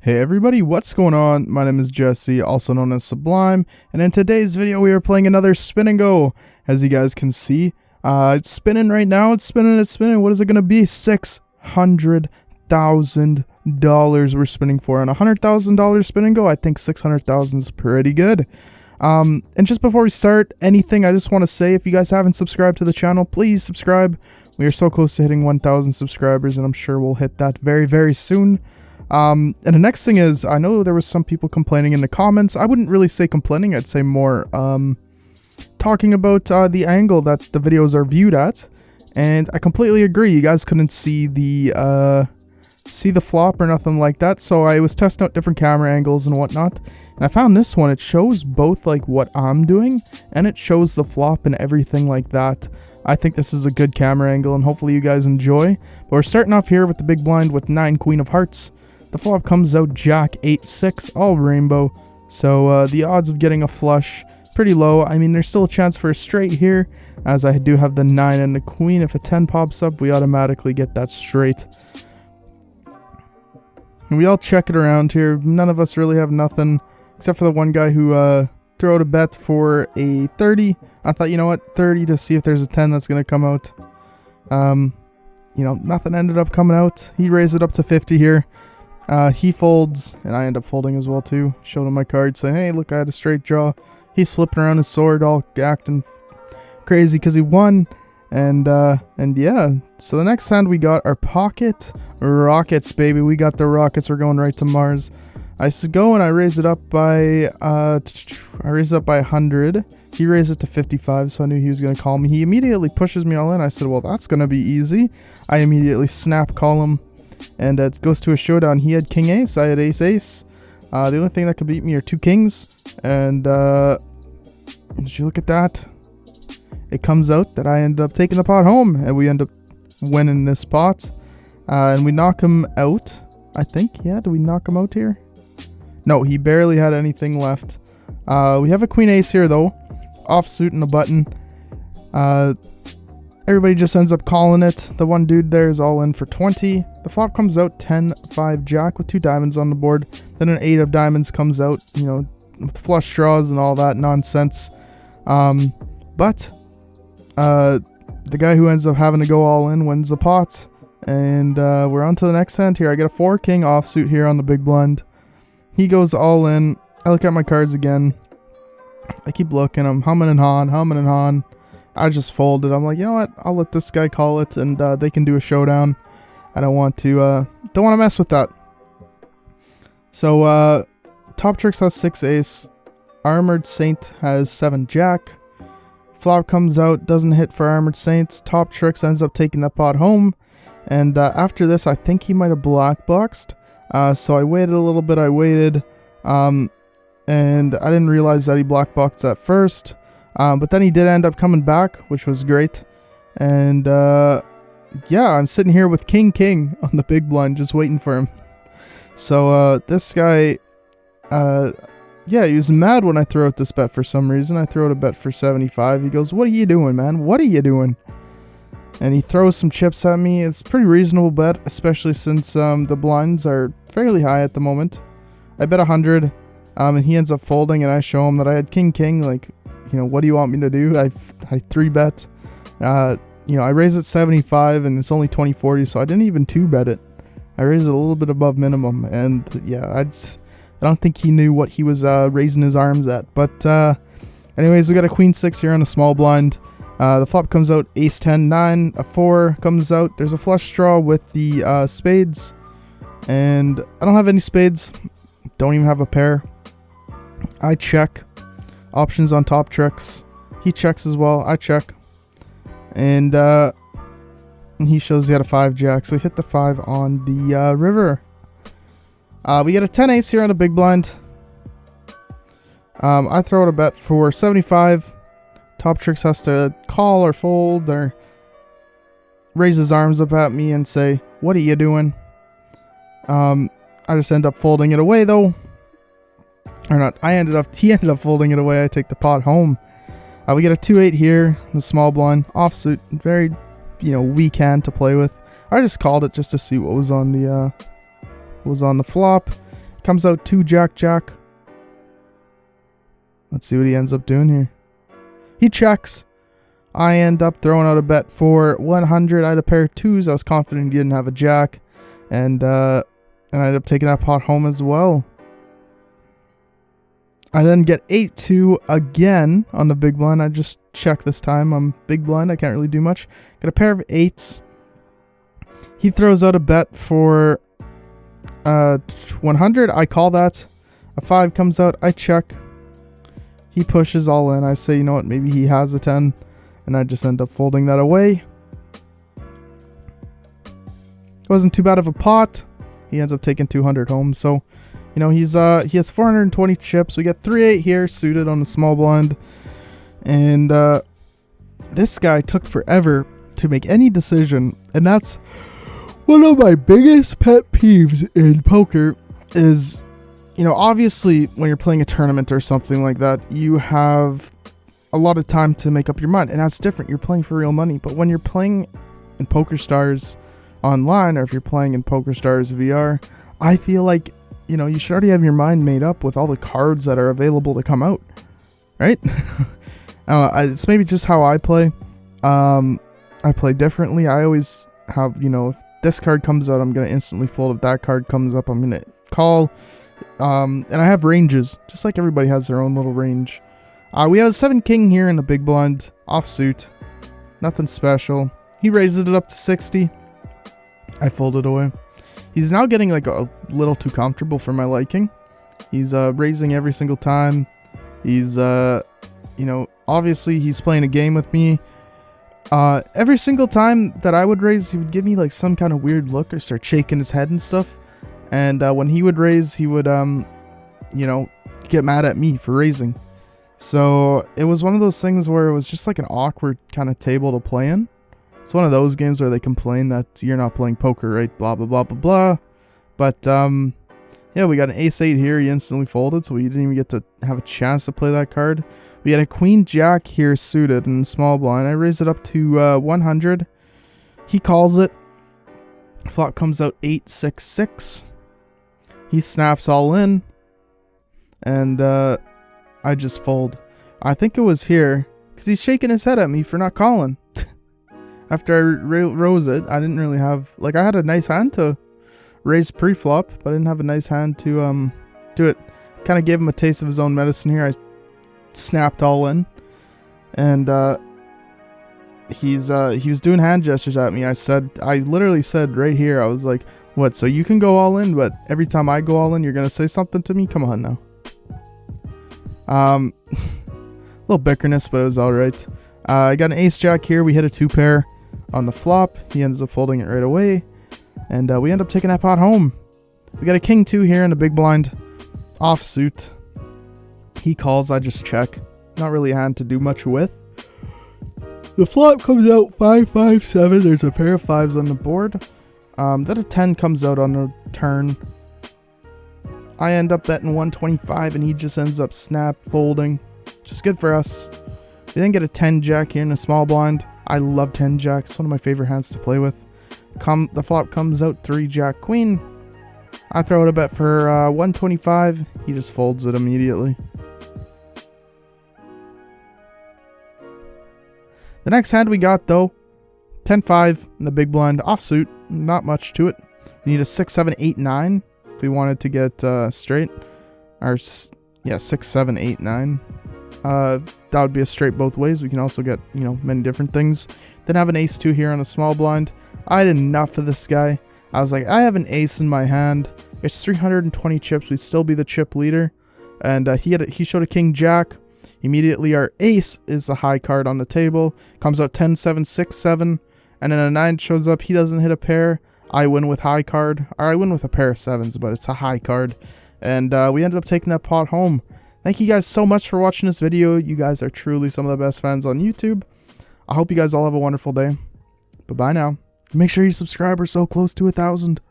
Hey everybody, what's going on? My name is Jesse, also known as Sublime, and in today's video we are playing another spin and go. As you guys can see, it's spinning right now, it's spinning. What is it going to be? $600,000 we're spinning for. On a $100,000 spin and go, I think 600,000 is pretty good. And just before we start anything, I just want to say, if you guys haven't subscribed to the channel, please subscribe. We are so close to hitting 1,000 subscribers, and I'm sure we'll hit that very, very soon. And the next thing is, I know there was some people complaining in the comments. I wouldn't really say complaining, I'd say more talking about the angle that the videos are viewed at. And I completely agree, you guys couldn't see the flop or nothing like that, so I was testing out different camera angles and whatnot. And I found this one, it shows both like what I'm doing, and it shows the flop and everything like that. I think this is a good camera angle, and hopefully you guys enjoy. But we're starting off here with the big blind with 9 Queen of Hearts. The flop comes out Jack 8-6, all rainbow, so the odds of getting a flush, pretty low. I mean, there's still a chance for a straight here, as I do have the 9 and the Queen. If a 10 pops up, we automatically get that straight. And we all check it around here. None of us really have nothing, except for the one guy who threw out a bet for a 30. I thought, you know what, 30 to see if there's a 10 that's going to come out. You know, nothing ended up coming out. He raised it up to 50 here. He folds, and I end up folding as well too. Showed him my card saying, hey, look, I had a straight draw. He's flipping around his sword, all acting crazy because he won. And yeah, so the next hand we got our pocket rockets, baby. We got the rockets. We're going right to Mars. I go and I raise it up by 100. He raised it to 55, so I knew he was going to call me. He immediately pushes me all in. I said, well, that's going to be easy. I immediately snap call him. And it goes to a showdown. He had king ace, I had ace ace. The only thing that could beat me are 2 kings. And did you look at that? It comes out that I end up taking the pot home, and we end up winning this pot. And we knock him out, I think. Yeah, did we knock him out here? No, he barely had anything left. We have a queen ace here though, offsuit and a button. Everybody just ends up calling it. The one dude there is all in for 20. The flop comes out 10-5 jack with 2 diamonds on the board. Then an 8 of diamonds comes out, you know, with flush draws and all that nonsense. But the guy who ends up having to go all in wins the pot. And we're on to the next hand here. I get a 4 king offsuit here on the big blind. He goes all in. I look at my cards again. I keep looking. I'm humming and hawing. I just folded. I'm like, you know what? I'll let this guy call it, and they can do a showdown. I don't want to mess with that. So Top Tricks has 6 ace. Armored Saint has 7 jack. Flop comes out, doesn't hit for Armored Saints. Top Tricks ends up taking that pot home. And after this, I think he might have black boxed. So I waited a little bit. And I didn't realize that he black boxed at first. But then he did end up coming back, which was great. And yeah, I'm sitting here with king on the big blind, just waiting for him. So this guy, yeah, he was mad when I threw out this bet for some reason. I threw out a bet for 75. He goes, what are you doing, man? What are you doing? And he throws some chips at me. It's a pretty reasonable bet, especially since the blinds are fairly high at the moment. I bet 100, and he ends up folding, and I show him that I had king, like, you know, what do you want me to do? I 3-bet. You know, I raised it 75, and it's only 20-40, so I didn't even 2-bet it. I raised it a little bit above minimum, and yeah, I don't think he knew what he was raising his arms at. But anyways, we got a queen 6 here on a small blind. The flop comes out ace 10 9, a 4 comes out. There's a flush draw with the spades, and I don't have any spades. Don't even have a pair. I check. Options on Top Tricks. He checks as well. I check. And he shows he had a 5 jack, so we hit the 5 on the river. We get a 10 ace here on the big blind. I throw out a bet for 75. Top Tricks has to call or fold or raise his arms up at me and say, what are you doing? I just end up folding it away though. Or not, he ended up folding it away. I take the pot home. We get a 2-8 here, the small blind, offsuit, very, you know, weak hand to play with. I just called it just to see what was on the flop, Comes out 2 jack jack. Let's see what he ends up doing here. He checks. I end up throwing out a bet for 100. I had a pair of 2s. I was confident he didn't have a jack. And I ended up taking that pot home as well. I then get 8-2 again on the big blind. I just check this time. I'm big blind. I can't really do much. Got a pair of 8s. He throws out a bet for 100. I call that. A 5 comes out. I check. He pushes all in. I say, you know what? Maybe he has a 10. And I just end up folding that away. Wasn't too bad of a pot. He ends up taking 200 home. So, you know, he has 420 chips. We get 3-8 here suited on the small blind. And this guy took forever to make any decision. And that's one of my biggest pet peeves in poker is, you know, obviously when you're playing a tournament or something like that, you have a lot of time to make up your mind. And that's different. You're playing for real money. But when you're playing in PokerStars online, or if you're playing in PokerStars VR, I feel like, you know, you should already have your mind made up with all the cards that are available to come out, right? It's maybe just how I play. I play differently. I always have, you know, if this card comes out, I'm going to instantly fold. If that card comes up, I'm going to call. And I have ranges, just like everybody has their own little range. We have a 7 king here in the big blind, offsuit. Nothing special. He raises it up to 60. I fold it away. He's now getting like a little too comfortable for my liking. He's raising every single time. He's, you know, obviously he's playing a game with me. Every single time that I would raise, he would give me like some kind of weird look or start shaking his head and stuff. And when he would raise, he would, you know, get mad at me for raising. So it was one of those things where it was just like an awkward kind of table to play in. It's one of those games where they complain that you're not playing poker, right? Blah, blah, blah, blah, blah. But, yeah, we got an ace-8 here. He instantly folded, so we didn't even get to have a chance to play that card. We had a queen-jack here suited in small blind. I raised it up to 100. He calls it. Flop comes out 8-6-6. He snaps all in. And, I just fold. I think it was here, because he's shaking his head at me for not calling. After I rose it, I didn't really have, like, I had a nice hand to raise pre-flop, but I didn't have a nice hand to do it. Kind of gave him a taste of his own medicine here. I snapped all in, and he was doing hand gestures at me. I literally said right here, I was like, what, so you can go all in, but every time I go all in, you're gonna say something to me? Come on now. A little bickerness, but it was alright. I got an ace-jack here. We hit a 2-pair on the flop. He ends up folding it right away. And we end up taking that pot home. We got a king-2 here in the big blind. Offsuit. He calls. I just check. Not really a hand to do much with. The flop comes out 5-5-7. There's a pair of 5s on the board. Then a 10 comes out on the turn. I end up betting 125, and he just ends up snap folding. Which is good for us. We then get a 10 jack here in a small blind. I love 10 jacks. One of my favorite hands to play with. The flop comes out 3 jack queen. I throw it a bet for 125. He just folds it immediately. The next hand we got though, 10-5 in the big blind offsuit. Not much to it. We need a 6, 7, 8, 9 if we wanted to get straight. Or yeah, 6, 7, 8, 9. That would be a straight both ways. We can also get, you know, many different things. Then have an ace-2 here on a small blind. I had enough of this guy. I was like, I have an ace in my hand. It's 320 chips. We'd still be the chip leader. And he showed a king-jack. Immediately our ace is the high card on the table. Comes out 10, 7, 6, 7. And then a 9 shows up. He doesn't hit a pair. I win with high card. Or I win with a pair of 7s, but it's a high card. And we ended up taking that pot home. Thank you guys so much for watching this video. You guys are truly some of the best fans on YouTube. I hope you guys all have a wonderful day. Bye-bye now. Make sure you subscribe. We're so close to 1,000.